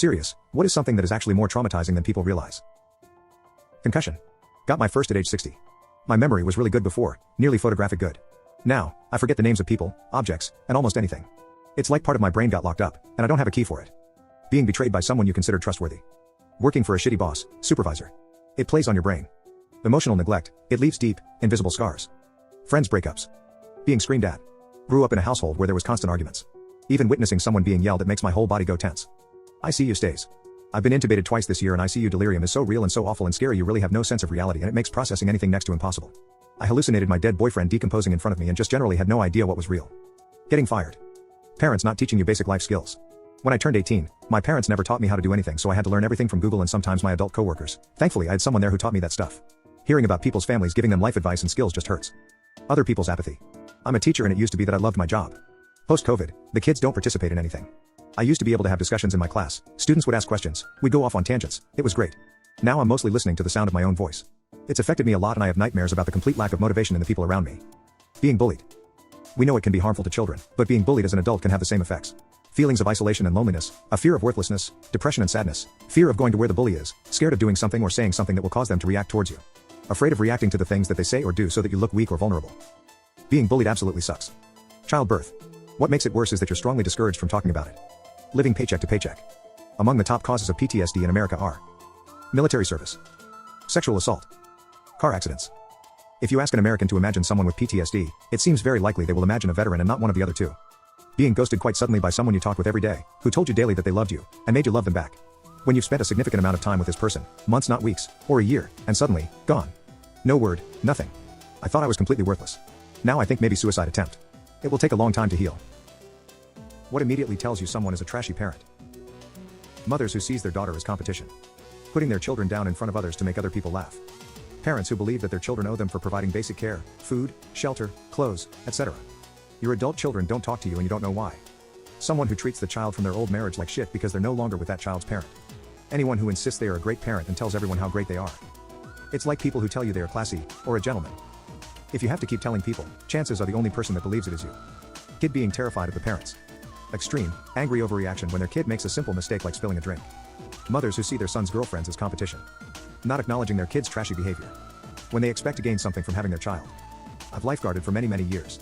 Serious, what is something that is actually more traumatizing than people realize? Concussion. Got my first at age 60. My memory was really good before, nearly photographic good. Now, I forget the names of people, objects, and almost anything. It's like part of my brain got locked up, and I don't have a key for it. Being betrayed by someone you considered trustworthy. Working for a shitty boss, supervisor. It plays on your brain. Emotional neglect, it leaves deep, invisible scars. Friends breakups. Being screamed at. Grew up in a household where there was constant arguments. Even witnessing someone being yelled at makes my whole body go tense. ICU stays. I've been intubated twice this year and ICU delirium is so real and so awful and scary you really have no sense of reality and it makes processing anything next to impossible. I hallucinated my dead boyfriend decomposing in front of me and just generally had no idea what was real. Getting fired. Parents not teaching you basic life skills. When I turned 18, my parents never taught me how to do anything so I had to learn everything from Google and sometimes my adult coworkers. Thankfully I had someone there who taught me that stuff. Hearing about people's families giving them life advice and skills just hurts. Other people's apathy. I'm a teacher and it used to be that I loved my job. Post-COVID, the kids don't participate in anything. I used to be able to have discussions in my class, students would ask questions, we'd go off on tangents, it was great. Now I'm mostly listening to the sound of my own voice. It's affected me a lot and I have nightmares about the complete lack of motivation in the people around me. Being bullied. We know it can be harmful to children, but being bullied as an adult can have the same effects. Feelings of isolation and loneliness, a fear of worthlessness, depression and sadness, fear of going to where the bully is, scared of doing something or saying something that will cause them to react towards you. Afraid of reacting to the things that they say or do so that you look weak or vulnerable. Being bullied absolutely sucks. Childbirth. What makes it worse is that you're strongly discouraged from talking about it. Living paycheck to paycheck. Among the top causes of PTSD in America are military service, sexual assault, car accidents. If you ask an American to imagine someone with PTSD, it seems very likely they will imagine a veteran and not one of the other two. Being ghosted quite suddenly by someone you talked with every day, who told you daily that they loved you, and made you love them back. When you've spent a significant amount of time with this person, months not weeks, or a year, and suddenly, gone. No word, nothing. I thought I was completely worthless. Now I think maybe suicide attempt. It will take a long time to heal. What immediately tells you someone is a trashy parent? Mothers who sees their daughter as competition. Putting their children down in front of others to make other people laugh. Parents who believe that their children owe them for providing basic care, food, shelter, clothes, etc. Your adult children don't talk to you and you don't know why. Someone who treats the child from their old marriage like shit because they're no longer with that child's parent. Anyone who insists they are a great parent and tells everyone how great they are. It's like people who tell you they are classy, or a gentleman. If you have to keep telling people, chances are the only person that believes it is you. Kid being terrified of the parents. Extreme, angry overreaction when their kid makes a simple mistake like spilling a drink. Mothers who see their son's girlfriends as competition. Not acknowledging their kid's trashy behavior. When they expect to gain something from having their child. I've lifeguarded for many years.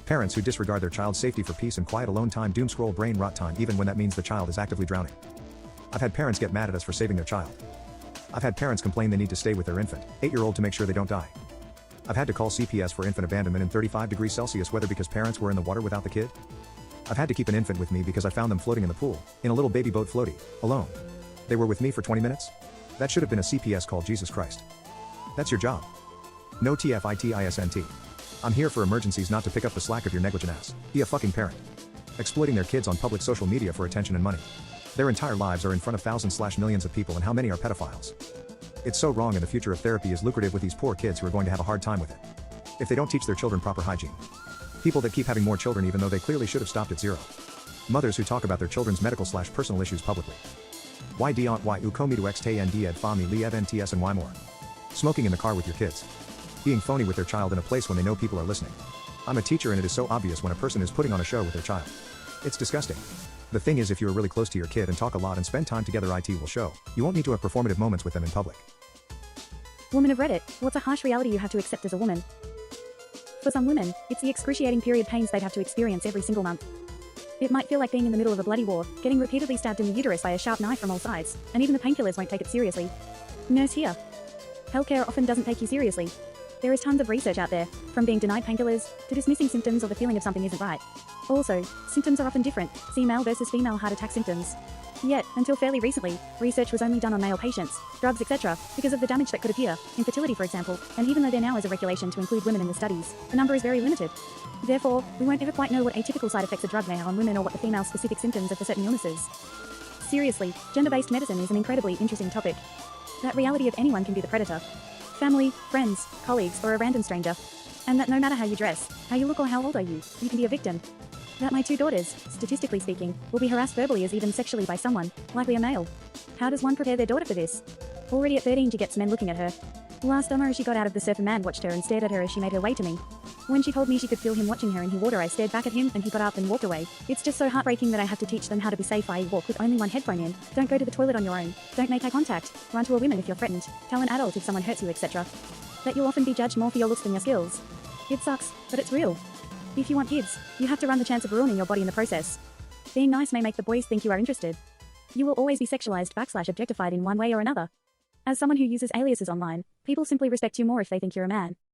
Parents who disregard their child's safety for peace and quiet alone time, doom scroll brain rot time even when that means the child is actively drowning. I've had parents get mad at us for saving their child. I've had parents complain they need to stay with their infant, 8-year-old to make sure they don't die. I've had to call CPS for infant abandonment in 35 degrees Celsius weather because parents were in the water without the kid. I've had to keep an infant with me because I found them floating in the pool, in a little baby boat floaty, alone. They were with me for 20 minutes? That should have been a CPS call, Jesus Christ. That's your job. No TFITISNT. I'm here for emergencies, not to pick up the slack of your negligent ass. Be a fucking parent. Exploiting their kids on public social media for attention and money. Their entire lives are in front of thousands/millions of people and how many are pedophiles? It's so wrong and the future of therapy is lucrative with these poor kids who are going to have a hard time with it. If they don't teach their children proper hygiene. People that keep having more children even though they clearly should have stopped at 0. Mothers who talk about their children's medical/personal issues publicly. Why diant y u komi to x te and ed fami li evnts and why more? Smoking in the car with your kids. Being phony with their child in a place when they know people are listening. I'm a teacher and it is so obvious when a person is putting on a show with their child. It's disgusting. The thing is, if you are really close to your kid and talk a lot and spend time together, it will show. You won't need to have performative moments with them in public. Woman of Reddit, what's a harsh reality you have to accept as a woman? For some women, it's the excruciating period pains they'd have to experience every single month. It might feel like being in the middle of a bloody war, getting repeatedly stabbed in the uterus by a sharp knife from all sides, and even the painkillers won't take it seriously. Nurse here. Healthcare often doesn't take you seriously. There is tons of research out there, from being denied painkillers, to dismissing symptoms or the feeling of something isn't right. Also, symptoms are often different, see male versus female heart attack symptoms. Yet, until fairly recently, research was only done on male patients, drugs, etc., because of the damage that could appear, infertility for example, and even though there now is a regulation to include women in the studies, the number is very limited. Therefore, we won't ever quite know what atypical side effects a drug may have on women or what the female-specific symptoms are for certain illnesses. Seriously, gender-based medicine is an incredibly interesting topic. That reality of anyone can be the predator. Family, friends, colleagues, or a random stranger. And that no matter how you dress, how you look or how old are you can be a victim. That my 2 daughters, statistically speaking, will be harassed verbally as even sexually by someone, likely a male. How does one prepare their daughter for this? Already at 13 she gets men looking at her. Last summer she got out of the surf, a man watched her and stared at her as she made her way to me. When she told me she could feel him watching her in her water, I stared back at him and he got up and walked away. It's just so heartbreaking that I have to teach them how to be safe, i.e. walk with only one headphone in, don't go to the toilet on your own, don't make eye contact, run to a woman if you're threatened, tell an adult if someone hurts you, etc. That you'll often be judged more for your looks than your skills. It sucks, but it's real. If you want kids, you have to run the chance of ruining your body in the process. Being nice may make the boys think you are interested. You will always be sexualized/objectified in one way or another. As someone who uses aliases online, people simply respect you more if they think you're a man.